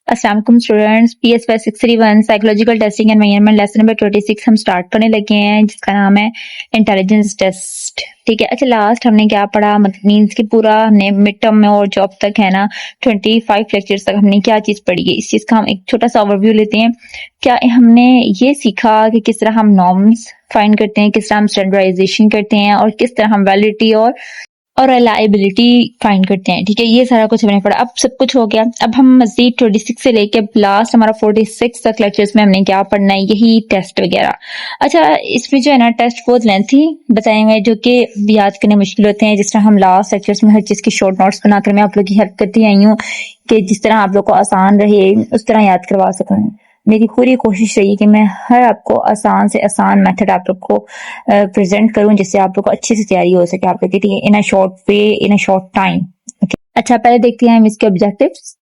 अस्सलाम वालेकुम students, PS 631 psychological testing and measurement lesson number 26 हम स्टार्ट करने लगे हैं, जिसका नाम है इंटेलिजेंस टेस्ट। ठीक है, अच्छा लास्ट हमने क्या पढ़ा, मतलब मींस कि पूरा हमने मिड टर्म में और जॉब तक है ना 25 लेक्चर्स तक हमने क्या चीज पढ़ी है, इस चीज का हम एक छोटा सा ओवरव्यू लेते हैं। क्या हमने ये सीखा कि किस तरह हम नॉर्म्स फाइंड करते हैं, किस तरह हम स्टैंडर्डाइजेशन करते हैं और किस तरह हम वैलिडिटी और रिलायबिलिटी फाइंड करते हैं। ठीक है, ये सारा कुछ हमने पढ़ा, अब सब कुछ हो गया। अब हम मजीद 26 से लेके लास्ट हमारा 46 तक लेक्चर्स में हमने क्या पढ़ना है, यही टेस्ट वगैरह। अच्छा, इसमें जो है ना टेस्ट बहुत लेंथी बताए हुए हैं, जो कि याद करने मुश्किल होते हैं। जिस तरह हम लास्ट लेक्चर्स में हर चीज की शॉर्ट नोट्स बनाकर मैं आप लोग की हेल्प करती आई हूँ कि जिस तरह आप लोग को आसान रहे उस तरह याद करवा सकूं। मेरी पूरी कोशिश रही कि मैं हर आपको आसान से आसान मेथड आप लोग को प्रेजेंट करूं, जिससे आप लोग को अच्छे से तैयारी हो सके आप लोग की in a short way, in a short time. अच्छा, पहले देखते हैं हम इसके ऑब्जेक्टिव्स।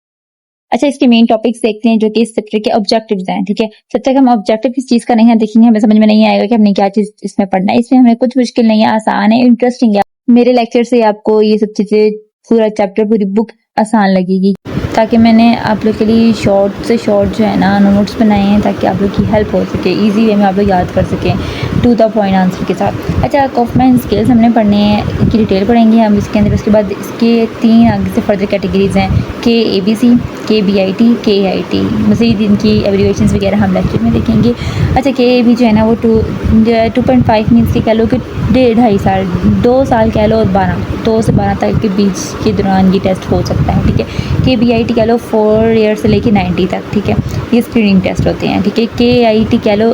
अच्छा, इसके मेन टॉपिक्स देखते हैं जो कि इस चैप्टर के ऑब्जेक्टिव्स हैं। ठीक है, जब तक हम ऑब्जेक्टिव किस चीज का नहीं है देखेंगे, हमें समझ में नहीं आएगा कि हमने क्या चीज इसमें पढ़ना है। इसमें हमें कुछ मुश्किल नहीं है, आसान है, इंटरेस्टिंग है। मेरे लेक्चर से आपको ये सब चीजें, पूरा चैप्टर, पूरी बुक आसान लगेगी, ताकि मैंने आप लोग के लिए शॉर्ट से शॉर्ट जो है ना नोट्स बनाए हैं, ताकि आप लोग की हेल्प हो सके, इजी वे में आप लोग याद कर सकें टू द पॉइंट आंसर के साथ। अच्छा, कॉफमैन स्केल्स हमने पढ़ने हैं, इनकी डिटेल पढ़ेंगे हम इसके अंदर। उसके बाद इसके 3 आगे से फर्दर कैटेगरीज हैं, KABC, KBIT, KIT। मज़ीद इनकी एब्रीवेशंस वगैरह हम लेक्चर में देखेंगे। अच्छा, KAB जो है ना वो 2.5 मीन्स के कह लो कि 2.5 साल, 2 साल कह लो, और 2 से 12 तक के बीच के दौरान ये टेस्ट हो सकता है। ठीक है, KBIT कह लो 4 ईयर से लेके 90 तक। ठीक है, ये स्क्रीनिंग टेस्ट होते हैं। ठीक है, KIT कह लो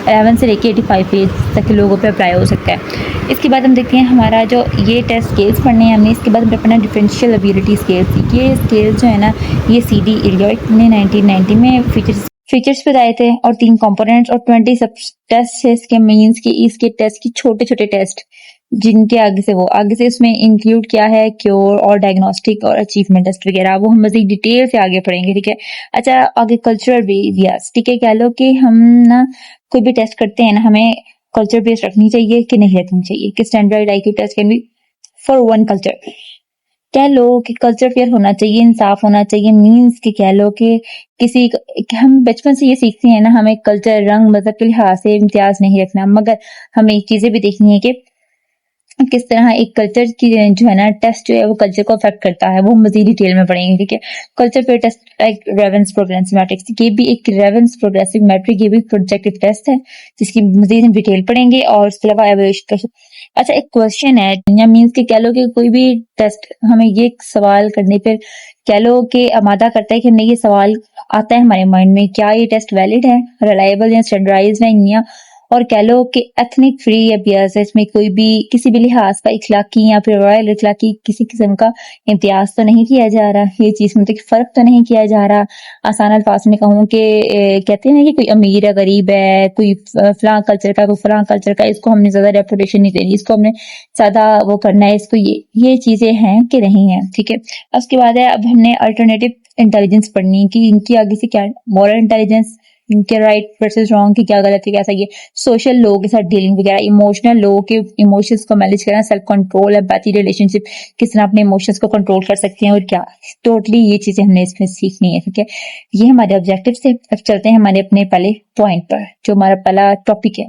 11 से लेके 85 एज तक के लोगों पे अप्लाई हो सकता है। इसके बाद हम देखते हैं हमारा जो ये टेस्ट स्केल्स पढ़ने हैं हमने। इसके बाद हमने पढ़ना डिफरेंशियल एबिलिटी स्केल्स। ये स्केल्स जो है ना ये CD इलियट ने 1990 में फीचर्स बताए थे, और 3 कंपोनेंट्स और 20 सब टेस्ट है इसके मीन्स की, इसके टेस्ट की छोटे छोटे टेस्ट जिनके आगे से इसमें इंक्लूड क्या है, क्योर और डायग्नोस्टिक और अचीवमेंट टेस्ट वगैरह, वो हम मजीद डिटेल से आगे पढ़ेंगे। ठीक है, अच्छा आगे कल्चरल बेस। ठीक है, कह लो कि हम ना कोई भी टेस्ट करते हैं ना, हमें कल्चर बेस रखनी चाहिए कि नहीं रखनी चाहिए, कि standard IQ test can be for one culture. कह लो कि कल्चर फेयर होना चाहिए, इंसाफ होना चाहिए, मीन्स कि कह लो कि हम बचपन से ये सीखते हैं ना, हमें कल्चर, रंग, मजहब के लिहाज से इम्तियाज नहीं रखना, मगर हमें एक चीजें भी देखनी है कि किस तरह एक कल्चर की जो है ना टेस्ट जो है वो कल्चर को अफेक्ट करता है, वो मजीद डिटेल में पढ़ेंगे। ठीक है, कल्चर पे taste like ravens progressive matrix, ये भी एक रेवेंस प्रोग्रेसिव मैट्रिक, ये भी प्रोजेक्टिव टेस्ट है जिसकी मजीद हम डिटेल पढ़ेंगे। और उसके अलावा एवरेज। अच्छा, एक क्वेश्चन है, या मीन्स के कह लो कि कोई भी टेस्ट हमें ये सवाल करने पर कह लो कि आमादा करता है कि नहीं, ये सवाल आता है हमारे माइंड में, क्या ये टेस्ट वैलिड है, रिलायबल या स्टैंडर्डाइज्ड है, या और कह लो कि एथनिक फ्री या बियस इसमें कोई भी किसी भी लिहाज का इखलाकी या फिर रॉयल इखलाकी किसी किस्म का इम्तियाज तो नहीं किया जा रहा, ये चीज में तो फर्क तो नहीं किया जा रहा। आसान अल्फाज में कहूँ कि कहते हैं ना कि कोई अमीर है, गरीब है, कोई फलां कल्चर का, कोई फलां कल्चर का, इसको हमने ज्यादा रेपुटेशन नहीं देनी, इसको हमने ज्यादा वो करना है, इसको ये चीजें हैं कि नहीं है। ठीक है, उसके बाद है अब हमने अल्टरनेटिव इंटेलिजेंस पढ़नी कि इनकी आगे से क्या, मॉरल इंटेलिजेंस, इनके राइट वर्सेस रॉन्ग की क्या गलत है, क्या सही है, सोशल लोगों के साथ डीलिंग वगैरह, इमोशनल लोगों के इमोशंस को मैनेज करना, सेल्फ कंट्रोल, एम्पैथी, रिलेशनशिप, किस तरह अपने इमोशंस को कंट्रोल कर सकते हैं, और क्या टोटली ये चीजें हमने इसमें सीखनी है। ठीक है, ये हमारे ऑब्जेक्टिव से। अब चलते हैं हमारे अपने पहले पॉइंट पर, जो हमारा पहला टॉपिक है।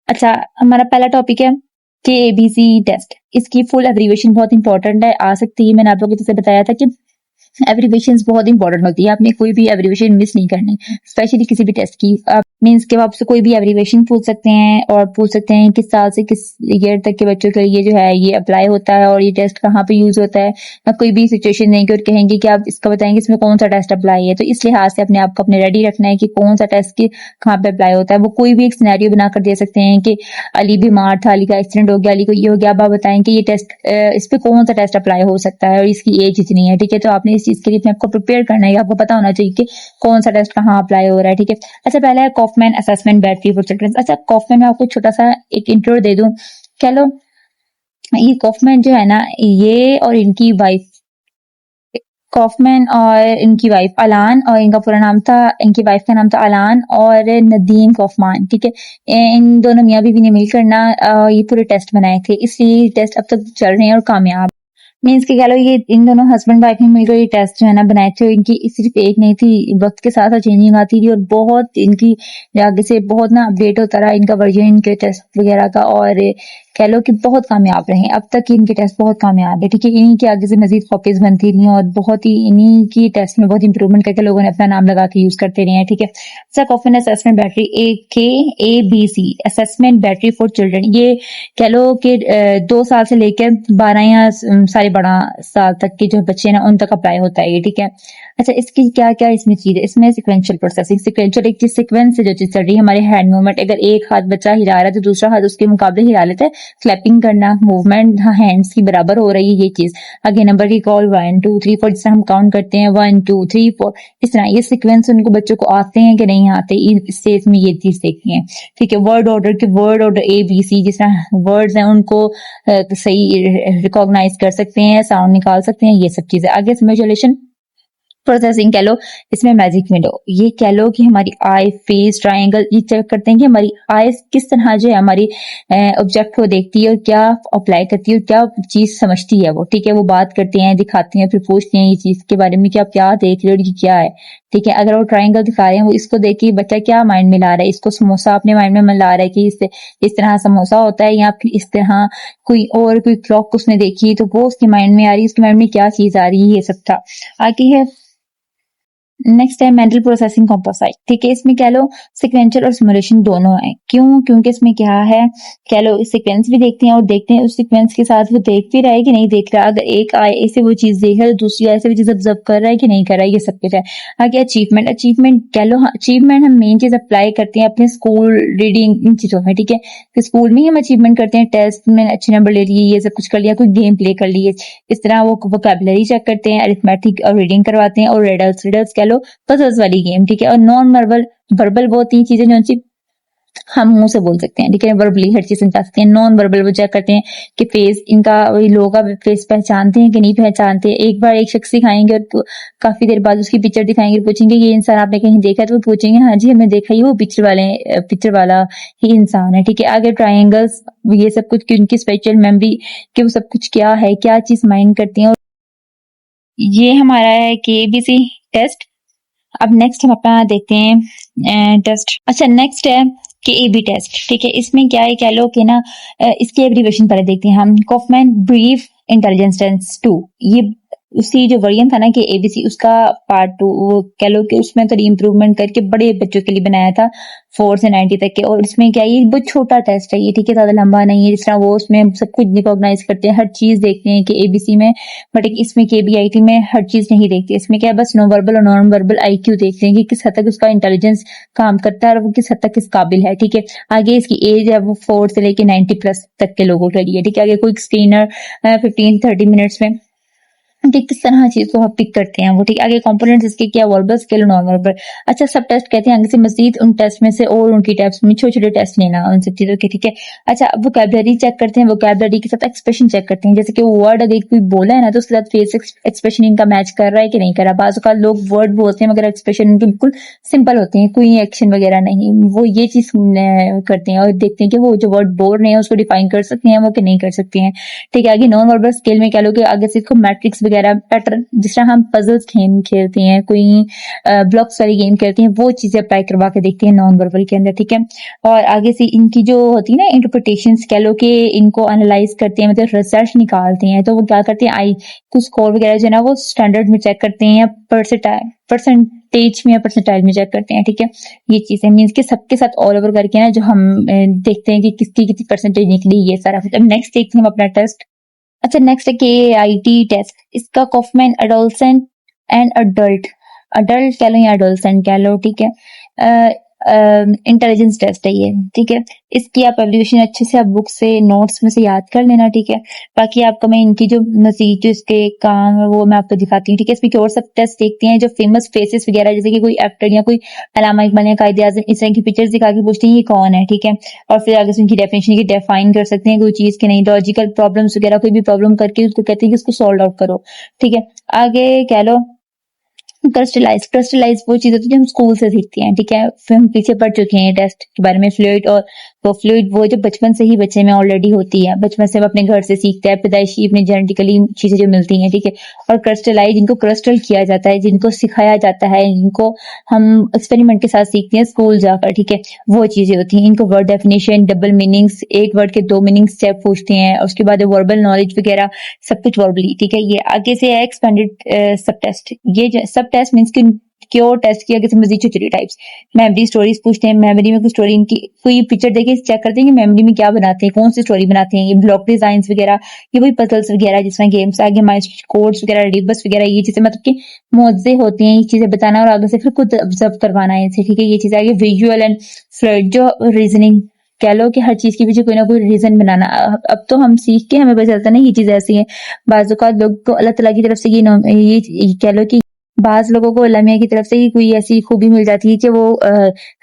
अच्छा, हमारा पहला टॉपिक है KABC टेस्ट। इसकी फुल एब्रीवेशन बहुत इंपॉर्टेंट है, आ सकती है, मैंने आप लोगों को जैसे बताया था कि एब्रीवेशंस बहुत इंपॉर्टेंट होती है, आपने कोई भी एब्रीवेशन मिस नहीं करनी, स्पेशली किसी भी टेस्ट की। आप मींस के आपसे कोई भी एब्रीवेशन पूछ सकते हैं, और पूछ सकते हैं किस साल से किस ईयर तक के बच्चों के लिए जो है ये अप्लाई होता है, और ये टेस्ट कहाँ पे यूज होता है। या कोई भी सिचुएशन देंगे और कहेंगे कि आप इसका बताएंगे इसमें कौन सा टेस्ट अप्लाई है, तो इस लिहाज से अपने आप को अपने रेडी रखना है कि कौन सा टेस्ट की कहाँ पे अप्लाई होता है। वो कोई भी एक सिनेरियो बनाकर दे सकते हैं कि अली बीमार था, अली का एक्सीडेंट हो गया, अली को ये हो गया, अब आप बताएं कि ये टेस्ट इस पे कौन सा टेस्ट अप्लाई हो सकता है, और इसकी एज इतनी है। ठीक है, तो आपने इस चीज के लिए अपने आपको प्रिपेयर करना है, आपको पता होना चाहिए कि कौन सा टेस्ट कहाँ अप्लाई हो रहा है। ठीक है, अच्छा पहला है Kauffman assessment battery for children. अच्छा, कॉफमैन में आपको छोटा सा एक इंट्रो दे दूं, कह लो ये कॉफमैन जो है ना, ये और इनकी वाइफ, कॉफमैन और इनकी वाइफ अलान, और इनका पूरा नाम था, इनकी वाइफ का नाम था अलान और नदीम कॉफमान। ठीक है, इन दोनों मियाँ बीवी ने मिलकर ना ये पूरे टेस्ट बनाए थे, इसलिए टेस्ट अब तक चल रहे हैं और कामयाब। मीन्स कि कह लो ये इन दोनों हस्बैंड वाइफ ने मिलकर ये टेस्ट जो है ना बनाए थे, इनकी सिर्फ एक नहीं थी, वक्त के साथ साथ चेंजिंग आती थी और बहुत इनकी आगे से बहुत ना अपडेट होता रहा इनका वर्जन इनके टेस्ट वगैरह का, और कह लो कि बहुत कामयाब रहे अब तक इनके टेस्ट बहुत कामयाब है। ठीक है, इन्हीं के आगे से मजीद कॉपीज बनती रही और बहुत ही इन्हीं की टेस्ट में बहुत इंप्रूवमेंट करके लोगों ने अपना नाम लगा के यूज करते रहे हैं। ठीक है, sir coffin assessment battery AKABC assessment battery for children, ये कह लो कि 2 साल से लेकर 12 या साढ़े 12 साल तक के जो बच्चे ना उन तक अप्लाई होता है ये। ठीक है, अच्छा इसकी क्या क्या इसमें चीज है, इसमें सिक्वेंशियल प्रोसेसिंग, सिक्वेंशियल एक चीज सीक्वेंस से जो चीज चल रही है, हमारे हैंड मूवमेंट, अगर एक हाथ बच्चा हिला रहा है तो दूसरा हाथ उसके मुकाबले हिला लेता है, क्लैपिंग करना, मूवमेंट हैंड्स की बराबर हो रही है ये चीज। आगे नंबर रिकॉल 1 2 3 4 जिससे हम काउंट करते हैं 1 2 3 4, इस तरह ये सीक्वेंस उनको बच्चों को आते हैं कि नहीं आते, इससे इसमें ये चीज देखती है। ठीक है, वर्ड ऑर्डर ABC, जिस तरह वर्ड्स हैं उनको सही रिकॉग्नाइज कर सकते हैं, साउंड निकाल सकते हैं, ये सब चीजें। आगे सिमुलेशन प्रोसेसिंग कह लो, इसमें मैजिक विंडो, ये कह लो कि हमारी आई, फेस, ट्रायंगल, ये चेक करते हैं कि हमारी आईज किस तरह जो है हमारी ऑब्जेक्ट को देखती है और क्या अप्लाई करती है और क्या चीज समझती है वो। ठीक है, वो बात करते हैं, दिखाते हैं, फिर पूछते हैं ये चीज के बारे में कि आप क्या देख रहे हो और ये क्या है। ठीक है, अगर वो ट्रायंगल दिखा रहे हैं, वो इसको देख के बच्चा क्या माइंड में ला रहा है, इसको समोसा अपने माइंड में ला रहा है कि इस तरह समोसा होता है, या फिर इस तरह कोई और कोई क्लॉक उसने देखी तो वो उसके माइंड में आ रही है, उसके माइंड में क्या चीज आ रही है, ये सब था। आगे है नेक्स्ट है मेंटल प्रोसेसिंग कॉम्पोसाइट। ठीक है, इसमें कह लो सिक्वेंशियल और सिमुलेशन दोनों है। क्यों? क्योंकि इसमें क्या है, कह लो सीक्वेंस भी देखते हैं और देखते हैं उस सीक्वेंस के साथ वो देख भी रहा है कि नहीं देख रहा, अगर एक आई से वो चीज देख रहा है तो दूसरी आई से वो चीज ऑब्जर्व कर रहा है कि नहीं कर रहा है, ये सब कुछ है। आगे अचीवमेंट कह लो, हाँ अचीवमेंट हम मेन चीज अप्लाई करते हैं अपने स्कूल रीडिंग इन चीजों में। ठीक है, तो स्कूल में ही हम अचीवमेंट करते हैं, टेस्ट में अच्छे नंबर ले लिए, ये सब कुछ कर लिया, कोई गेम प्ले कर लिए, इस तरह वो वोकैबुलरी चेक करते हैं, अरिथमेटिक और रीडिंग करवाते हैं, और रिडल्स कह लो पजल्स वाली गेम। ठीक है, और नॉन वर्बल वो 3 चीजें जो हम मुंह से बोल सकते हैं। ठीक है, वर्बली हर चीज समझा सकते हैं। नॉन वर्बल वो चेक करते हैं कि फेस इनका, वही लोगों का फेस पहचानते हैं कि नहीं पहचानते। एक बार एक शख्स दिखाएंगे और तो काफी देर बाद उसकी पिक्चर दिखाएंगे, पूछेंगे ये इंसान आपने कहीं देखा है, तो वो पूछेंगे हाँ जी हमने देखा ही, वो पिक्चर वाला ही इंसान है। ठीक है, आगे ट्रायंगल्स, ये सब कुछ उनकी स्पेशल मेमोरी कि वो सब कुछ क्या है, क्या चीज माइंड करती है। और ये हमारा है KBC टेस्ट। अब नेक्स्ट हम अपना देखते हैं टेस्ट। अच्छा नेक्स्ट है KAB टेस्ट। ठीक है, इसमें क्या है, कह लो कि ना इसकी एब्रीवेशन पहले देखते हैं हम, कॉफमैन ब्रीफ इंटेलिजेंस टेस्ट 2। ये उसी जो वर्जन था ना कि ABC, उसका पार्ट 2, वो कह लो कि उसमें थोड़ी इंप्रूवमेंट करके बड़े बच्चों के लिए बनाया था 4 से 90 तक के। और इसमें क्या है, ये बहुत छोटा टेस्ट है ये। ठीक है, ज्यादा लंबा नहीं है, जिस तरह वो उसमें सब कुछ रिकॉग्नाइज करते हैं, हर चीज देखते हैं कि ABC में, बट इसमें KBIT में हर चीज नहीं देखते। इसमें क्या है, बस नो वर्बल और नॉन वर्बल IQ देखते हैं कि किस हद तक उसका इंटेलिजेंस काम करता है और वो किस हद तक किस काबिल है। ठीक है, आगे इसकी एज है वो 4 से लेके 90 प्लस तक के लोगों के लिए। ठीक है, आगे कोई स्क्रीनर 15-30 मिनट्स में ठीक किस तरह चीज को पिक करते हैं वो। ठीक, आगे कंपोनेंट्स इसके क्या, वर्बल, स्केल, नॉन वर्बल। अच्छा सब टेस्ट कहते हैं आगे से मजीद उन टेस्ट में से और उनकी टेस्ट में छोटे छोटे टेस्ट लेना उन सब चीजों के। ठीक है, अच्छा अब वोकैबुलरी चेक करते हैं, वोकैबुलरी के साथ एक्सप्रेशन चेक करते हैं, जैसे कि वो वर्ड अगर कोई बोला है ना तो उसके साथ फेस एक्सप्रेशन इनका मैच कर रहा है कि नहीं कर रहा। बाज़ औक़ात लोग वर्ड बोलते हैं मगर एक्सप्रेशन उनके बिल्कुल सिंपल होते हैं, कोई एक्शन वगैरह नहीं, वो ये चीज करते हैं और देखते हैं कि वो जो वर्ड बोल रहे हैं उसको डिफाइन कर सकते हैं वो कि नहीं कर सकते हैं। ठीक है, आगे नॉन वर्बल स्केल में कह लो कि आगे से मैट्रिक्स वगैरह पैटर्न, जिस तरह हम पजल्स गेम खेलते हैं, कोई ब्लॉक्स वाली गेम खेलते हैं, वो चीजें अप्लाई करवा के देखते हैं नॉन वर्बल के अंदर। ठीक है, और आगे से इनकी जो होती है ना इंटरप्रिटेशंस, कह लो कि इनको एनालाइज करते हैं, मतलब रिसर्च निकालते हैं, तो वो क्या करते हैं, कुछ स्कोर वगैरह जो है ना वो स्टैंडर्ड में चेक करते हैं या परसेंटेज में या परसेंटाइल में चेक करते हैं। ठीक है, ये चीजें मीन्स कि सबके साथ ऑल ओवर करके ना जो हम देखते हैं कि किसकी कितनी परसेंटेज निकली, ये सारा। नेक्स्ट देखते हैं हम अपना टेस्ट। अच्छा नेक्स्ट है KIT टेस्ट। इसका कॉफमैन एडोलसेंट एंड अडल्ट कह लो या एडोलसेंट कह लो। ठीक है, इंटेलिजेंस टेस्ट है ये। ठीक है, इसकी आप एवल्यूशन अच्छे से आप बुक से नोट्स में से याद कर लेना। ठीक है, बाकी आपको मैं इनकी जो मजीद जो इसके काम है वो मैं आपको दिखाती हूँ। ठीक है, इसमें और सब टेस्ट देखते हैं जो फेमस फेसेस वगैरह, जैसे कि कोई एक्टर या कोई अल्लामा इकबाल या कायदे आज़म, इस तरह की पिक्चर्स दिखा के पूछते हैं ये कौन है। ठीक है, और फिर आगे से उनकी डेफिनेशन की डिफाइन कर सकते हैं कोई चीज के नहीं, लॉजिकल प्रॉब्लम्स वगैरह कोई भी प्रॉब्लम करके उसको कहते हैं कि इसको सॉल्व आउट करो। ठीक है, आगे कह लो क्रिस्टलाइज वो चीज होती है जो हम स्कूल से सीखते हैं। ठीक है, फिर हम पीछे पढ़ चुके हैं टेस्ट के बारे में, फ्लूइड और तो फ्लूइड वो जो बचपन से ही बच्चे में ऑलरेडी होती है, बचपन से हम अपने घर से सीखते हैं, पैदाइशी अपने जेनेटिकली चीजें जो मिलती हैं, ठीक है। और क्रिस्टलाइज जिनको क्रिस्टल किया जाता है, जिनको सिखाया जाता है, जिनको हम एक्सपेरिमेंट के साथ सीखते हैं स्कूल जाकर, ठीक है, वो चीजें होती हैं। इनको वर्ड डेफिनेशन, डबल मीनिंग्स, एक वर्ड के 2 मीनिंग्स चेक पूछते हैं, और उसके बाद वर्बल नॉलेज वगैरह सब कुछ वर्बली, ठीक है। ये आगे से है एक्सपेंडेड सब टेस्ट। ये सब टेस्ट मीन्स कि क्योर टेस्ट की आगे से मजीद 3 टाइप्स। मेमोरी स्टोरीज पूछते हैं, मेमोरी में कोई स्टोरी इनकी कोई पिक्चर देके चेक करते हैं कि मेमोरी में क्या बनाते हैं, कौन सी स्टोरी बनाते हैं। ये ब्लॉक डिजाइन वगैरह, ये वही पजल्स वगैरह जिसमें गेम्स आगे माइंड कोड्स वगैरह, रिबस वगैरह, ये चीजें मतलब कि मौजे होती हैं, ये चीजें बताना और आगे से फिर खुद ऑब्जर्व करवाना है इनसे, ठीक है। ये चीज आगे विजुअल एंड फ्लूइड जो रीजनिंग कह लो कि हर चीज के पीछे कोई ना कोई रीजन बनाना। अब तो हम सीख के हमें पता चलता नहीं ये चीज ऐसी है। बाज़ औक़ात लोग को अल्लाह ताला की तरफ से ये कह लो कि बाज़ लोगों को अल्लाह मियाँ की तरफ से ही कोई ऐसी खूबी मिल जाती है कि वो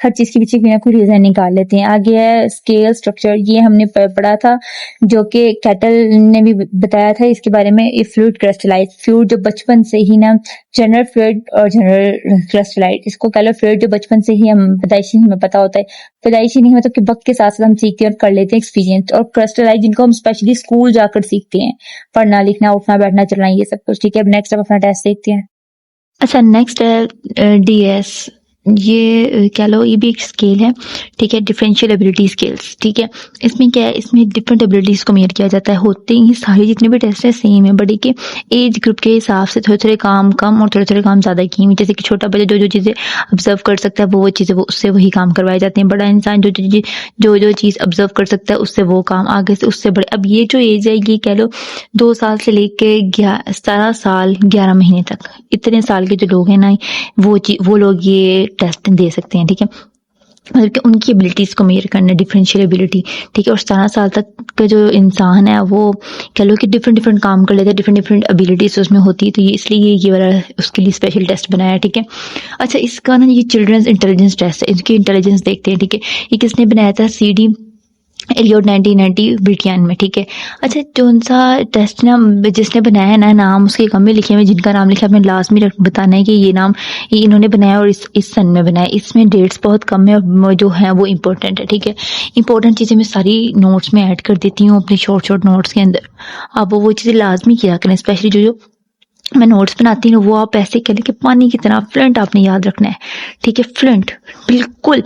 हर चीज के पीछे कोई ना कोई रीजन निकाल लेते हैं। आगे है स्केल स्ट्रक्चर, ये हमने पढ़ा था, जो कि कैटल ने भी बताया था इसके बारे में। फ्लूइड क्रिस्टलाइज फ्लूइड जो बचपन से ही ना, जनरल फ्लूइड और जनरल क्रिस्टलाइज, इसको कह लो फ्लूइड जो बचपन से ही हम पैदाइशी हमें पता होता है, पैदाइशी नहीं मतलब कि वक्त के साथ साथ हम सीखते हैं और कर लेते हैं एक्सपीरियंस। और क्रिस्टलाइज जिनको हम स्पेशली स्कूल जाकर सीखते हैं, पढ़ना लिखना उठना बैठना चलना ये सब कुछ, ठीक है। अब नेक्स्ट अब अपना टेस्ट देखते हैं। अच्छा, नेक्स्ट है डीएस। ये कह लो ये भी एक स्केल है, ठीक है, डिफरेंशियल एबिलिटी स्केल्स, ठीक है। इसमें क्या है, इसमें डिफरेंट एबिलिटीज को मेजर किया जाता है। होते ही सारे जितने भी टेस्ट है सेम है, बट एक एज ग्रुप के हिसाब से थोड़े थोड़े काम कम और थोड़े थोड़े काम ज्यादा किए हुए। जैसे कि छोटा बच्चा जो जो चीजें ऑब्जर्व कर सकता है वो चीजें वो उससे वही काम करवाए जाते हैं। बड़ा इंसान जो चीज ऑब्जर्व कर सकता है उससे वो काम, आगे से उससे बड़े। अब ये जो एज है ये कह लो 2 साल से लेके 17 साल 11 महीने तक, इतने साल के जो लोग हैं ना, वो लोग ये टेस्ट दे सकते हैं, ठीक है। मतलब कि उनकी एबिलिटीज को मेजर करना, डिफरेंशियल एबिलिटी, ठीक है। और 17 साल तक का जो इंसान है वो कह लो कि डिफरेंट डिफरेंट काम कर लेता है, डिफरेंट डिफरेंट एबिलिटीज उसमें होती है, तो ये इसलिए ये वाला उसके लिए स्पेशल टेस्ट बनाया है, ठीक है। अच्छा, इसका ना ये चिल्ड्रंस इंटेलिजेंस टेस्ट है, इसकी इंटेलिजेंस देखते हैं, ठीक है। ये किसने बनाया था, CD एलियोट 1990 ब्रिटियन में, ठीक है। अच्छा, जो सा टेस्ट ना जिसने बनाया है ना, नाम उसके कम में लिखे हुए, जिनका नाम लिखा है अपने लास्ट में बताना है कि ये नाम ये इन्होंने बनाया और इस सन में बनाया। इसमें डेट्स बहुत कम है और जो है वो इम्पोर्टेंट है, ठीक है। इंपॉर्टेंट चीजें मैं सारी नोट्स में ऐड कर देती हूँ अपने शॉर्ट शॉर्ट नोट्स के अंदर। आप वो चीजें लाजमी किया करें, स्पेशली जो मैं नोट्स बनाती हूँ वो आप ऐसे कह लें कि पानी की तरह फ्लुएंट आपने याद रखना है, ठीक है। फ्लुएंट बिल्कुल,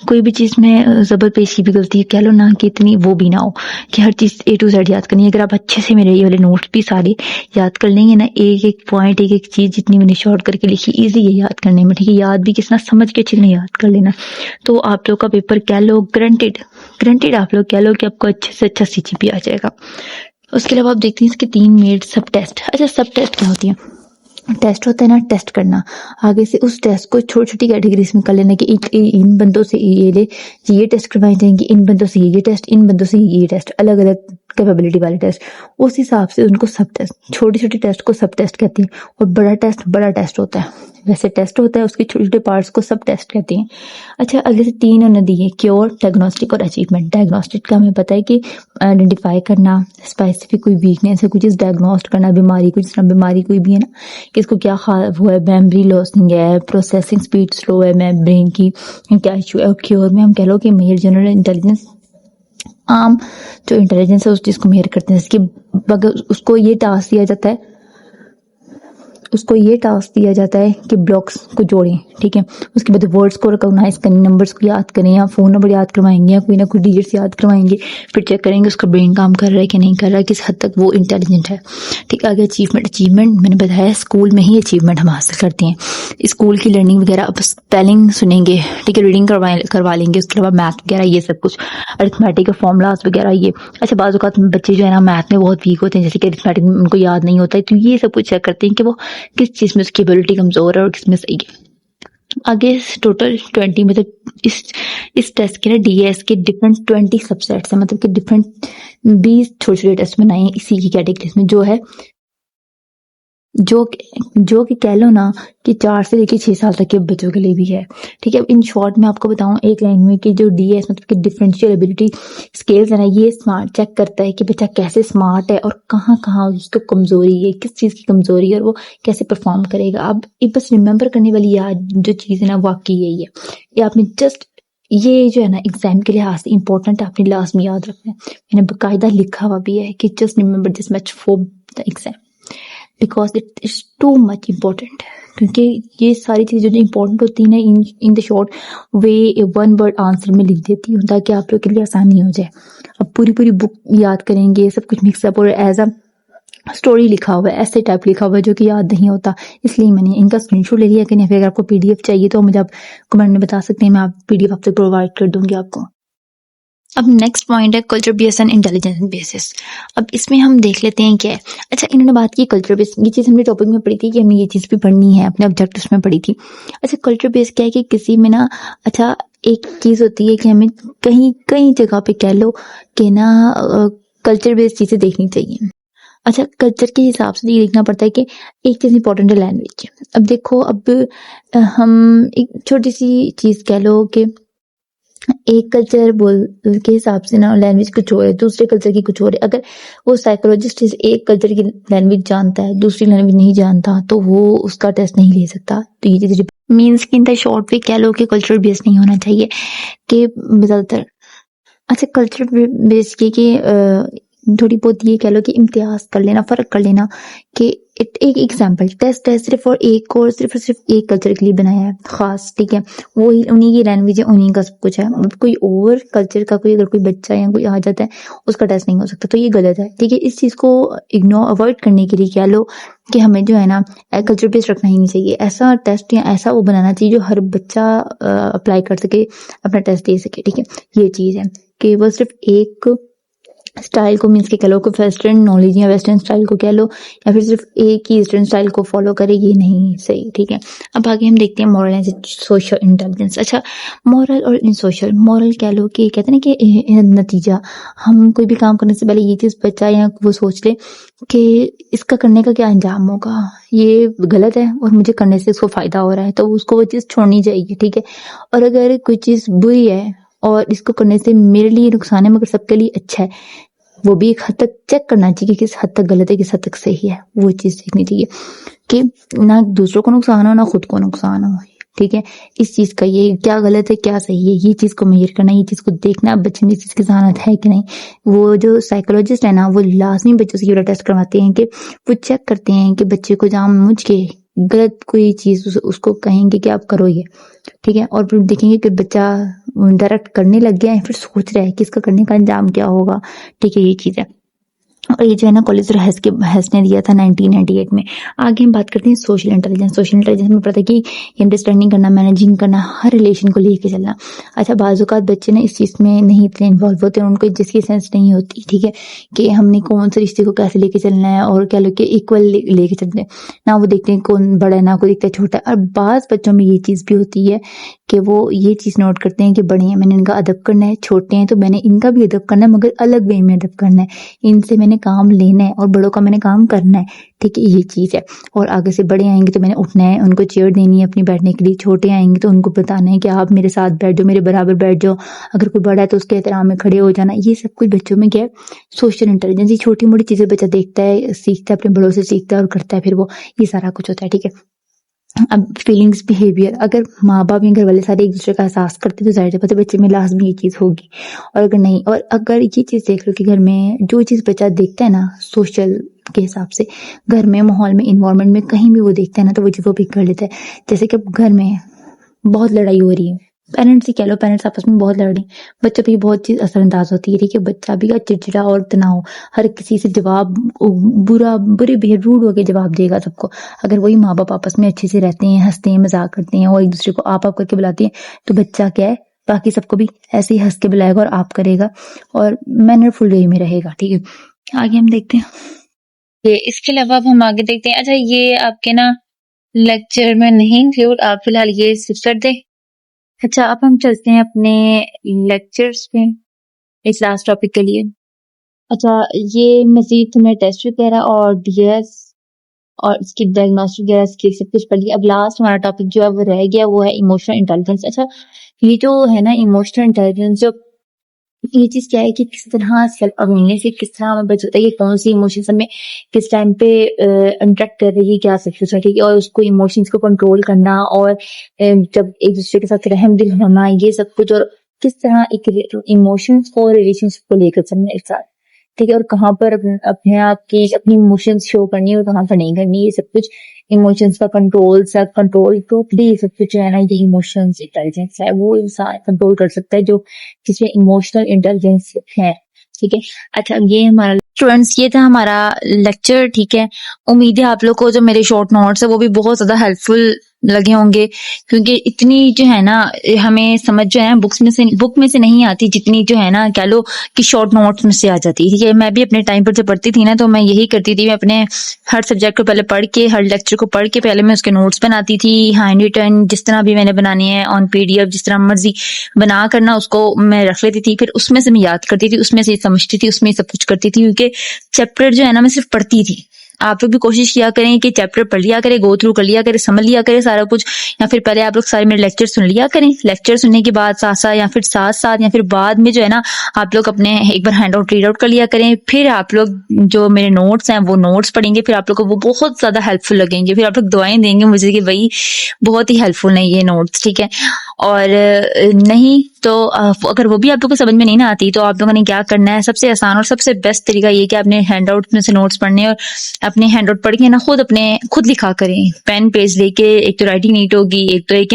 कोई भी चीज में जबर पेश की भी गलती कह लो ना कि इतनी वो भी ना हो कि हर चीज A to Z याद करनी है। अगर आप अच्छे से मेरे ये वाले नोट्स भी सारे याद कर लेंगे ना, एक एक पॉइंट एक एक चीज जितनी मैंने शॉर्ट करके लिखी, ईजी है याद करने में, ठीक है। याद भी कितना समझ के अच्छे से याद कर लेना, तो आप लोग का पेपर कह लो ग्रंटेड आप लोग कह लो कि आपको अच्छे से अच्छा CGPA आ जाएगा। उसके अलावा आप देखते हैं इसके 3 मेड सब टेस्ट। अच्छा, सब टेस्ट क्या होती है? टेस्ट होता है ना, टेस्ट करना, आगे से उस टेस्ट को छोटी छोटी कैटेगरीज में कर लेना कि इन बंदों से ये टेस्ट करवाए जाएंगे, इन बंदों से ये टेस्ट, इन बंदों से ये टेस्ट, अलग अलग कैपेबिलिटी वाले टेस्ट। उस हिसाब से उनको सब टेस्ट, छोटे छोटे टेस्ट को सब टेस्ट कहते हैं। और बड़ा टेस्ट होता है, वैसे टेस्ट होता है उसके छोटे छोटे पार्ट्स को सब टेस्ट कहते हैं। अच्छा, अगले से 3 उन्होंने दिए, क्योर, डायग्नोस्टिक और अचीवमेंट। डायग्नोस्टिक का हमें पता है कि आइडेंटिफाई करना, स्पेसिफिक कोई वीकनेस है कोई चीज डायग्नोस्ट करना, बीमारी कोई जिस तरह बीमारी कोई भी है ना कि इसको क्या हुआ है, मेमोरी लॉसिंग है, प्रोसेसिंग स्पीड स्लो है ब्रेन की, क्या इशू है। और क्योर में हम कह लो कि मेजर जनरल इंटेलिजेंस, आम जो इंटेलिजेंस है उस चीज को मेजर करते हैं। इसके अगर उसको ये टास्क दिया जाता है कि ब्लॉक्स को जोड़ें, ठीक है। उसके बाद वर्ड्स को रिकॉग्नाइज करें, नंबर्स को याद करें, या फोन नंबर याद करवाएंगे या कोई ना कोई डिजिट्स याद करवाएंगे, फिर चेक करेंगे उसका ब्रेन काम कर रहा है कि नहीं कर रहा है, किस हद तक वो इंटेलिजेंट है, ठीक है। आगे अचीवमेंट मैंने बताया स्कूल में ही अचीवमेंट हम हासिल करते हैं, स्कूल की लर्निंग वगैरह। अब स्पेलिंग सुनेंगे, ठीक है, रीडिंग करवा लेंगे, उसके अलावा मैथ वगैरह ये सब कुछ, अरिथमेटिक के फॉर्मूलाज वगैरह ये। अच्छा, बाज़ औक़ात बच्चे जो है ना मैथ में बहुत वीक होते हैं, जैसे कि अरिथमेटिक में उनको याद नहीं होता है, तो ये सब कुछ चेक करते हैं कि वो किस चीज में उसकी एबिलिटी कमजोर है और किस में सही है। आगे टोटल 20 मतलब इस टेस्ट के ना DAS के डिफरेंट 20 सबसेट्स है, मतलब कि डिफरेंट 20 छोटे छोटे टेस्ट बनाए इसी की कैटेगरीज में, जो है जो कि कह लो ना कि 4 से लेकर 6 साल तक के बच्चों के लिए भी है, ठीक है। इन शॉर्ट में आपको बताऊं एक लाइन में कि जो DAS मतलब कि डिफरेंशियल एबिलिटी स्केल्स है ना, ये स्मार्ट चेक करता है कि बच्चा कैसे स्मार्ट है और कहाँ कहाँ उसको कमजोरी है, किस चीज की कमजोरी है और वो कैसे परफॉर्म करेगा। अब बस रिमेम्बर करने वाली याद जो चीज है ना वाकई यही है, ये आपने जस्ट ये जो है ना एग्जाम के लिहाज से इंपॉर्टेंट, आपने लास्ट में याद रखना है। मैंने बाकायदा लिखा हुआ भी है कि just remember this much for the exam because it is too much important, क्योंकि ये सारी चीज़ें जो इंपॉर्टेंट होती है ना in the short way one word answer में लिख देती हूँ ताकि आप लोग के लिए आसानी हो जाए। अब पूरी पूरी बुक याद करेंगे, सब कुछ मिक्सअप और एज अ स्टोरी लिखा हुआ है, ऐसे टाइप लिखा हुआ है जो कि याद नहीं होता, इसलिए मैंने इनका स्क्रीनशॉट ले लिया कि नहीं। अगर आपको पीडीएफ चाहिए तो मुझे आप कमेंट में बता सकते हैं, मैं आप पीडीएफ आपसे प्रोवाइड कर दूंगी आपको। अब नेक्स्ट पॉइंट है culture base and intelligence basis. अब इसमें हम देख लेते हैं क्या है। अच्छा, इन्होंने बात की कल्चर बेस, ये चीज़ हमने टॉपिक में पढ़ी थी कि हमने ये चीज़ भी पढ़नी है, अपने ऑब्जेक्टिव्स में पढ़ी थी। अच्छा, कल्चर बेस क्या है कि किसी में ना, अच्छा एक चीज़ होती है कि हमें कहीं कई जगह पे कह लो कि ना कल्चर बेस्ड चीज़ें देखनी चाहिए। अच्छा, कल्चर के हिसाब से ये देखना पड़ता है कि एक चीज़ इंपॉर्टेंट है लैंग्वेज। अब देखो, अब हम एक छोटी सी चीज़ कह लो कि एक कल्चर बोल के हिसाब से ना लैंग्वेज कुछ और है, दूसरे कल्चर की कुछ और है। अगर वो साइकोलॉजिस्ट एक कल्चर की लैंग्वेज जानता है, दूसरी लैंग्वेज नहीं जानता, तो वो उसका टेस्ट नहीं ले सकता। तो ये चीज़ मीन्स कि इन द शॉर्ट वे कह लो कि कल्चर बेस्ड नहीं होना चाहिए कि ज़्यादातर। अच्छा, कल्चर बेस्ड कि थोड़ी बहुत ये कह लो कि इम्तियाज कर लेना, फ़र्क कर लेना कि एक एग्जाम्पल टेस्ट है सिर्फ और एक और सिर्फ एक कल्चर के लिए बनाया है खास, ठीक है, वही उन्हीं की लैंग्वेज है, उन्हीं का सब कुछ है। अब कोई और कल्चर का कोई अगर कोई बच्चा या कोई आ जाता है, उसका टेस्ट नहीं हो सकता, तो ये गलत है, ठीक है। इस चीज़ को इग्नोर अवॉइड करने के लिए कह लो कि हमें जो है ना कल्चर बेस्ड रखना ही नहीं चाहिए। ऐसा टेस्ट या ऐसा वो बनाना चाहिए जो हर बच्चा अप्लाई कर सके, अपना टेस्ट दे सके, ठीक है। ये चीज़ है कि वो सिर्फ एक स्टाइल को मीन्स के कह लो कि वेस्टर्न नॉलेज या वेस्टर्न स्टाइल को कह लो, या फिर सिर्फ एक ही ईस्टर्न स्टाइल को फॉलो करे, ये नहीं सही, ठीक है। अब आगे हम देखते हैं मॉरल एंड सोशल इंटेलिजेंस। अच्छा, मॉरल और इन सोशल, मॉरल कह लो कि कहते हैं ना कि नतीजा, हम कोई भी काम करने से पहले ये चीज़ बच्चा या वो सोच ले कि इसका करने का क्या अंजाम होगा, ये गलत है और मुझे करने से इसको फ़ायदा हो रहा है, तो उसको वो चीज़ छोड़नी चाहिए, ठीक है। और अगर कोई चीज़ बुरी है और इसको करने से मेरे लिए नुकसान है मगर सबके लिए अच्छा है, वो भी एक हद तक चेक करना चाहिए कि किस हद तक गलत है, किस हद तक सही है, वो चीज़ देखनी चाहिए कि ना दूसरों को नुकसान हो ना खुद को नुकसान हो, ठीक है। इस चीज़ का ये क्या गलत है क्या सही है, ये चीज़ को मेजर करना, ये चीज़ को देखना बच्चे में इस चीज़ की जहानत है कि नहीं। वो जो साइकोलॉजिस्ट है ना, वो लाजमी बच्चों से ये टेस्ट करवाते हैं कि वो चेक करते हैं कि बच्चे को जानबूझ के गलत कोई चीज़ उसको कहेंगे कि आप करो ये, ठीक है। और फिर देखेंगे कि बच्चा डायरेक्ट करने लग गया है, फिर सोच रहा है कि इसका करने का अंजाम क्या होगा, ठीक है, ये चीज़ है। और ये जो है ना कॉलेज हेस ने दिया था 1998 में। आगे हम बात करते हैं सोशल इंटेलिजेंस। सोशल इंटेलिजेंस में पता है कि अंडरस्टैंडिंग करना, मैनेजिंग करना, हर रिलेशन को लेके चलना। अच्छा, बाज़-औक़ात बच्चे ना इस चीज़ में नहीं इतने इन्वॉल्व होते हैं, उनको जिसकी सेंस नहीं होती, ठीक है, कि हमने कौन से रिश्ते को कैसे लेके चलना है और क्या लोग के इक्वल लेके चलते हैं ना। वो देखते हैं कौन बड़ा है ना कोई दिखता है छोटा है। और बाज़ बच्चों में ये चीज़ भी होती है कि वो ये चीज़ नोट करते हैं कि बड़े हैं मैंने इनका अदब करना है, छोटे हैं तो मैंने इनका भी अदब करना है मगर अलग वे में अदब करना है, इनसे मैंने काम लेना है और बड़ों का मैंने काम करना है, ठीक है, ये चीज़ है। और आगे से बड़े आएंगे तो मैंने उठना है, उनको चेयर देनी है अपनी बैठने के लिए, छोटे आएंगे तो उनको बताना है कि आप मेरे साथ बैठ जाओ, मेरे बराबर बैठ जाओ, अगर कोई बड़ा है तो उसके एहतराम में खड़े हो जाना। ये सब कुछ बच्चों में क्या है, सोशल इंटेलिजेंस। ये छोटी मोटी चीज़ें बच्चा देखता है, सीखता है, अपने बड़ों से सीखता है और करता है, फिर वो ये सारा कुछ होता है, ठीक है। अब फीलिंग्स, बिहेवियर, अगर माँ बाप या घर वाले सारे एक दूसरे का एहसास करते तो जाहिर है बच्चे में लाजमी ये चीज़ होगी। और अगर नहीं, और अगर ये चीज़ देख लो कि घर में जो चीज़ बच्चा देखता है ना सोशल के हिसाब से, घर में, माहौल में, इन्वायरमेंट में, कहीं भी वो देखता है ना तो वो चीज़ वो पिक कर लेता है। जैसे कि अब घर में बहुत लड़ाई हो रही है, पेरेंट्स ही कह लो, पेरेंट्स आपस में बहुत लड़ रहे हैं, बच्चों पे बहुत चीज़ असरअंदाज होती है, ठीक है। बच्चा भी चिड़चिड़ा और तनाव, हर किसी से जवाब बुरे बिहेव, रूड होकर जवाब देगा सबको। अगर वही माँ बाप आपस में अच्छे से रहते हैं, हंसते हैं, मजाक करते हैं और एक दूसरे को आप करके बुलाते हैं, तो बच्चा क्या है, बाकी सबको भी ऐसे ही हंस के बुलाएगा और आप करेगा और मैनरफुल वे में रहेगा, ठीक है। आगे हम देखते हैं ये, इसके अलावा अब हम आगे देखते हैं। अच्छा, ये आपके ना लेक्चर में नहीं इंक्लूड, आप फिलहाल ये सिर्फ कर दें। अच्छा, अब हम चलते हैं अपने लेक्चर्स पे इस लास्ट टॉपिक के लिए। अच्छा, ये मजीद तुमने टेस्ट वगैरह और डीएस और इसकी डायग्नोस्टिक वगैरह इसकी सब कुछ पढ़ लिया। अब लास्ट हमारा टॉपिक जो है वो रह गया, वो है इमोशनल इंटेलिजेंस। अच्छा, ये जो है ना इमोशनल इंटेलिजेंस, जो ये चीज़ क्या है कि किस तरह सेल्फ अवेयरनेस से किस तरह हमें पता चलता है कि कौन सी इमोशंस हमें किस टाइम पे इंटरेक्ट कर रही है, क्या सिचुएशन है, ठीक है, और उसको इमोशंस को कंट्रोल करना और जब एक दूसरे के साथ रहम दिल होना, ये सब कुछ। और किस तरह एक इमोशंस को रिलेशनशिप को लेकर चलना है एक साथ, ठीक है, और कहाँ पर अपने आप की अपनी इमोशंस शो करनी है और कहाँ पर नहीं करनी, ये सब कुछ इमोशंस का कंट्रोल, सेल्फ कंट्रोल, टोटली ये सब कुछ जो है ना, ये इमोशंस इंटेलिजेंस है, वो इंसान कंट्रोल कर सकता है जो जिसमें इमोशनल इंटेलिजेंस है, ठीक है। अच्छा, ये हमारा स्टूडेंट्स, ये था हमारा लेक्चर, ठीक है। उम्मीद है आप लोग को जो मेरे शॉर्ट नोट्स है वो भी बहुत ज्यादा हेल्पफुल लगे होंगे, क्योंकि इतनी जो है ना हमें समझ जो है बुक में से नहीं आती, जितनी जो है ना कह लो कि शॉर्ट नोट्स में से आ जाती है, ठीक है। मैं भी अपने टाइम पर जब पढ़ती थी ना तो मैं यही करती थी, मैं अपने हर सब्जेक्ट को पहले पढ़ के, हर लेक्चर को पढ़ के पहले मैं उसके नोट्स बनाती थी, हैंड रिटन, जिस तरह भी मैंने बनानी है, ऑन पीडीएफ, जिस तरह मर्जी बना करना उसको मैं रख लेती थी, फिर उसमें से मैं याद करती थी, उसमें से समझती थी, उसमें सब कुछ करती थी, क्योंकि चैप्टर जो है ना मैं सिर्फ पढ़ती थी। आप लोग भी कोशिश किया करें कि चैप्टर पढ़ लिया करें, गो थ्रू कर लिया करें, समझ लिया करें सारा कुछ, या फिर पहले आप लोग सारे मेरे लेक्चर सुन लिया करें, लेक्चर सुनने के बाद साथ साथ या फिर साथ साथ या फिर बाद में जो है ना आप लोग अपने एक बार हैंड आउट रीड आउट कर लिया करें, फिर आप लोग जो मेरे नोट्स हैं वो नोट्स पढ़ेंगे, फिर आप लोग को वो बहुत ज्यादा हेल्पफुल लगेंगे, फिर आप लोग दुआएं देंगे मुझे कि भाई बहुत ही हेल्पफुल है ये नोट्स, ठीक है। और नहीं तो अगर वो भी आप लोग को समझ में नहीं ना आती तो आप लोगों ने क्या करना है, सबसे आसान और सबसे बेस्ट तरीका ये कि आपने हैंड आउट में से नोट्स पढ़ने और अपने हैंड आउट पढ़ के ना खुद लिखा करें, पेन पेज लेके। एक तो राइटिंग नीट होगी, एक तो एक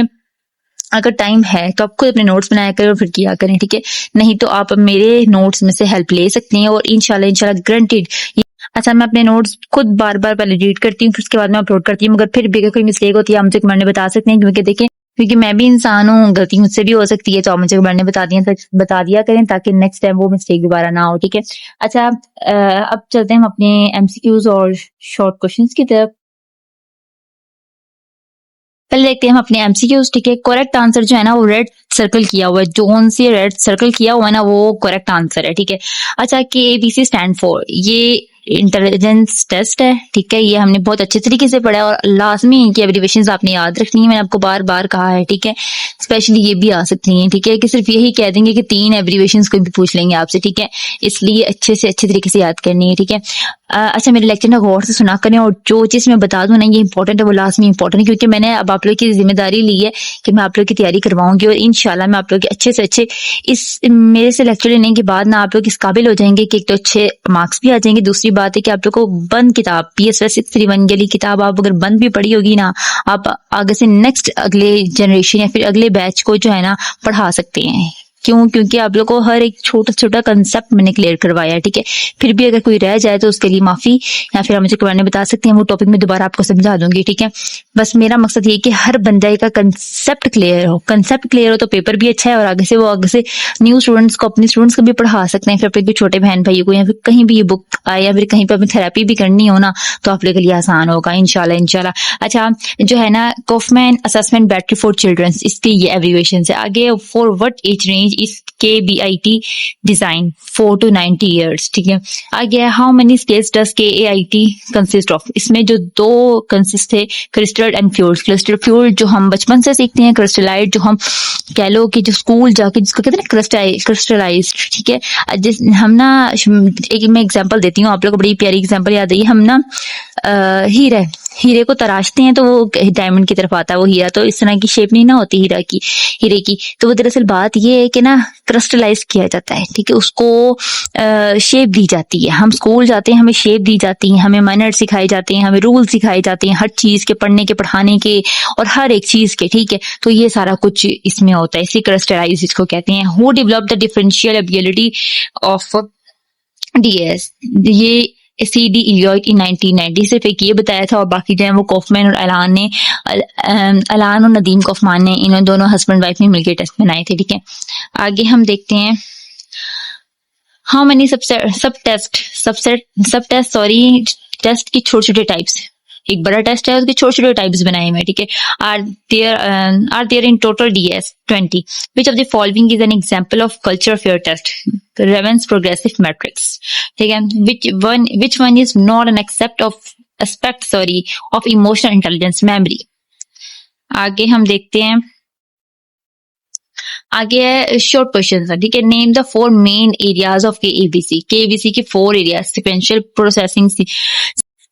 अगर टाइम है तो आप खुद अपने नोट्स बनाया करें और फिर किया करें, ठीक है। नहीं तो आप मेरे नोट्स में से हेल्प ले सकते हैं और इंशाल्लाह ग्रंटेड। अच्छा, मैं अपने नोट्स खुद बार बार पहले रीड करती हूँ, फिर उसके बाद मैं अपलोड करती हूँ, मगर फिर भी अगर कोई मिस्टेक होती है आप मुझे कमेंट में बता सकते हैं, क्योंकि देखें, क्योंकि मैं भी इंसान हूँ, गलती मुझसे भी हो सकती है, तो आप मुझे कमेंट में बता दिया करें ताकि नेक्स्ट टाइम वो मिस्टेक दोबारा ना हो, ठीक है। अच्छा, अब चलते हैं हम अपने एमसीक्यूज और शॉर्ट क्वेश्चंस की तरफ। पहले देखते हैं हम अपने एमसीक्यूज, ठीक है। करेक्ट आंसर जो है ना वो रेड सर्कल किया हुआ है, जोन से रेड सर्कल किया हुआ है ना वो करेक्ट आंसर है, ठीक है। अच्छा, KABC स्टैंड फॉर, ये इंटेलिजेंस टेस्ट है, ठीक है। ये हमने बहुत अच्छे तरीके से पढ़ा है और लाजमी इनकी एब्रिविएशंस आपने याद रखनी है, मैंने आपको बार बार कहा है, ठीक है। स्पेशली ये भी आ सकती हैं, ठीक है, कि सिर्फ यही कह देंगे कि 3 एब्रिविएशंस कोई भी पूछ लेंगे आपसे, ठीक है। इसलिए अच्छे से अच्छे तरीके से याद करनी है, ठीक है। अच्छा, मेरे लेक्चर ना गौर से सुना करें और जो चीज मैं बता दूं ना ये इंपॉर्टेंट है, वो लाजमी इंपॉर्टेंट है, क्योंकि मैंने अब आप लोग की जिम्मेदारी ली है कि मैं आप लोग की तैयारी करवाऊंगी और इंशाल्लाह मैं आप लोग के अच्छे से अच्छे इस मेरे से लेक्चर लेने के बाद ना आप लोग इस काबिल हो जाएंगे कि एक तो अच्छे मार्क्स भी आ जाएंगे, दूसरी बात है कि आप लोग को बंद किताब PSS 631 वाली किताब आप अगर बंद भी पढ़ी होगी ना, आप आगे से नेक्स्ट अगले जनरेशन या फिर अगले बैच को जो है ना पढ़ा सकते हैं। क्यों? क्योंकि आप लोग को हर एक छोटा छोटा कंसेप्ट मैंने क्लियर करवाया है, ठीक है। फिर भी अगर कोई रह जाए तो उसके लिए माफी, या फिर आप मुझे कमेंट में बता सकते हैं, वो टॉपिक में दोबारा आपको समझा दूंगी, ठीक है। बस मेरा मकसद ये कि हर बंदे का कंसेप्ट क्लियर हो, कंसेप्ट क्लियर हो तो पेपर भी अच्छा है और आगे से न्यू स्टूडेंट्स को, अपने स्टूडेंट्स को भी पढ़ा सकते हैं, फिर अपने छोटे बहन भाई को, या फिर कहीं भी ये बुक आए या फिर कहीं पर अपनी थेरेपी भी करनी हो ना तो आप लोगों के लिए आसान होगा इंशाल्लाह। अच्छा, जो है ना Kaufman assessment battery for children's, इसकी ये एब्रिविएशन है। आगे for what age range is KBIT design 4 to 90 years, ठीक है। आगे how many scales does KAIT consist of, इसमें जो 2 कंसिस्ट थे, crystal and fluid. Crystal fluid जो हम बचपन से सीखते हैं, क्रिस्टलाइट जो हम कह लो कि जो स्कूल जाके जिसको कहते हैं ना क्रिस्टलाइज, ठीक है। जिस हम ना एक मैं एग्जांपल देती हूँ आप लोग को, बड़ी प्यारी एग्जांपल याद आई। हम ना हीरे को तराशते हैं तो वो डायमंड की तरफ आता है वो हीरा, तो इस तरह की शेप नहीं ना होती हीरे की, तो वो दरअसल बात ये है कि ना क्रिस्टलाइज किया जाता है, ठीक है, उसको शेप दी जाती है। हम स्कूल जाते हैं, हमें शेप दी जाती है, हमें मैनर सिखाए जाते हैं, हमें रूल सिखाए जाते हैं, हर चीज के पढ़ने के, पढ़ाने के और हर एक चीज के, ठीक है। तो ये सारा कुछ इसमें होता है, इसी क्रिस्टलाइज इसको कहते हैं। Who develop the differential ability of DS, ये CD इलियट इन 1990, सिर्फ एक ये बताया था और बाकी जो है वो कॉफमैन और अलान और नदीम कॉफमान ने, इन दोनों हस्बैंड वाइफ ने मिलकर टेस्ट बनाए थे, ठीक है। आगे हम देखते हैं हाउ मेनी सब टेस्ट टेस्ट की छोटे छोटे टाइप्स, एक बड़ा टेस्ट है उसके छोटे छोटे टाइप्स बनाए हुए, ठीक है। Are there in total DS 20, which of the following is an example of culture fair test, Raven's progressive matrix, ठीक है। Which one is not an aspect of emotional intelligence, memory. आगे हम देखते हैं, आगे है शॉर्ट क्वेश्चन, ठीक है। Name the 4 main areas of KABC की 4 area, sequential processing,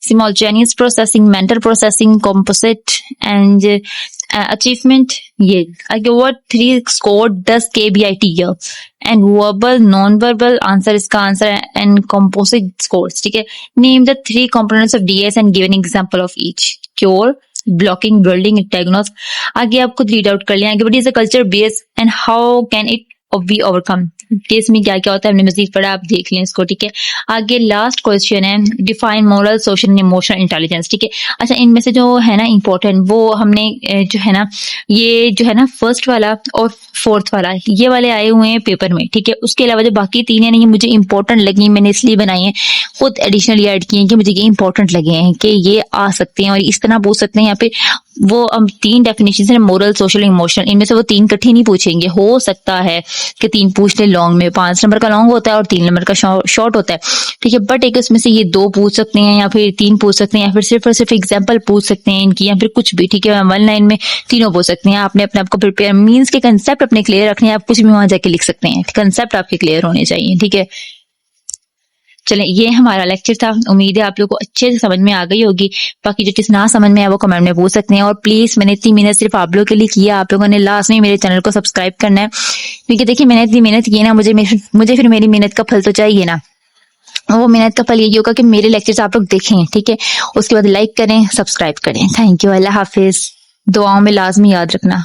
simultaneous processing, mental processing, composite, and achievement. ये आगे what 3 score does KBIT here? And verbal, non-verbal answer इसका आंसर है and composite scores. ठीक है, name the 3 components of DS and give an example of each. Cure, blocking, building, diagnose. आगे आप खुद read out कर लिया आगे what is the culture base and how can it we overcome. Case में क्या क्या होता है हमने मजीद पढ़ा, आप देख लें इसको। ठीक है, आगे लास्ट क्वेश्चन है define moral, social and emotional intelligence. ठीक है, अच्छा इनमें से जो है ना इम्पोर्टेंट वो हमने जो है ना ये जो है ना फर्स्ट वाला और फोर्थ वाला ये वाले आए हुए हैं पेपर में। ठीक है, उसके अलावा जो बाकी 3 है नहीं मुझे इंपॉर्टेंट लगी, मैंने इसलिए बनाई है, खुद एडिशनली ऐड किए हैं कि मुझे ये इंपॉर्टेंट लगे हैं कि ये आ सकते हैं और इस तरह पूछ सकते हैं। या फिर वो 3 डेफिनेशन है मोरल, सोशल, इमोशनल, इनमें से वो 3 इकट्ठे नहीं पूछेंगे। हो सकता है कि 3 पूछ ले लॉन्ग में, 5 नंबर का लॉन्ग होता है और 3 नंबर का शॉर्ट होता है। ठीक है, बट एक उसमें से ये 2 पूछ सकते हैं या फिर 3 पूछ सकते हैं या फिर सिर्फ और सिर्फ एग्जाम्पल पूछ सकते हैं इनकी या फिर कुछ भी। ठीक है, 1 लाइन में तीनों पूछ सकते हैं। आपने अपने आप को प्रिपेयर मीन्स के कंसेप्ट अपने क्लियर रखने हैं, आप कुछ भी वहां जाके लिख सकते हैं, कंसेप्ट आपके क्लियर होने चाहिए। ठीक है, चलें ये हमारा लेक्चर था, उम्मीद है आप लोगों को अच्छे से समझ में आ गई होगी। बाकी जो चीज ना समझ में आए वो कमेंट में पूछ सकते हैं। और प्लीज मैंने इतनी मेहनत सिर्फ आप लोगों के लिए किया, आप लोगों ने लास्ट में मेरे चैनल को सब्सक्राइब करना है, क्योंकि देखिए मैंने इतनी मेहनत की ना, मुझे फिर मेरी मेहनत का फल तो चाहिए ना। वो मेहनत का फल यही होगा कि मेरे लेक्चर्स आप लोग देखें। ठीक है, उसके बाद लाइक करें, सब्सक्राइब करें। थैंक यू, अल्लाह हाफिज। दुआओं में लाजमी याद रखना।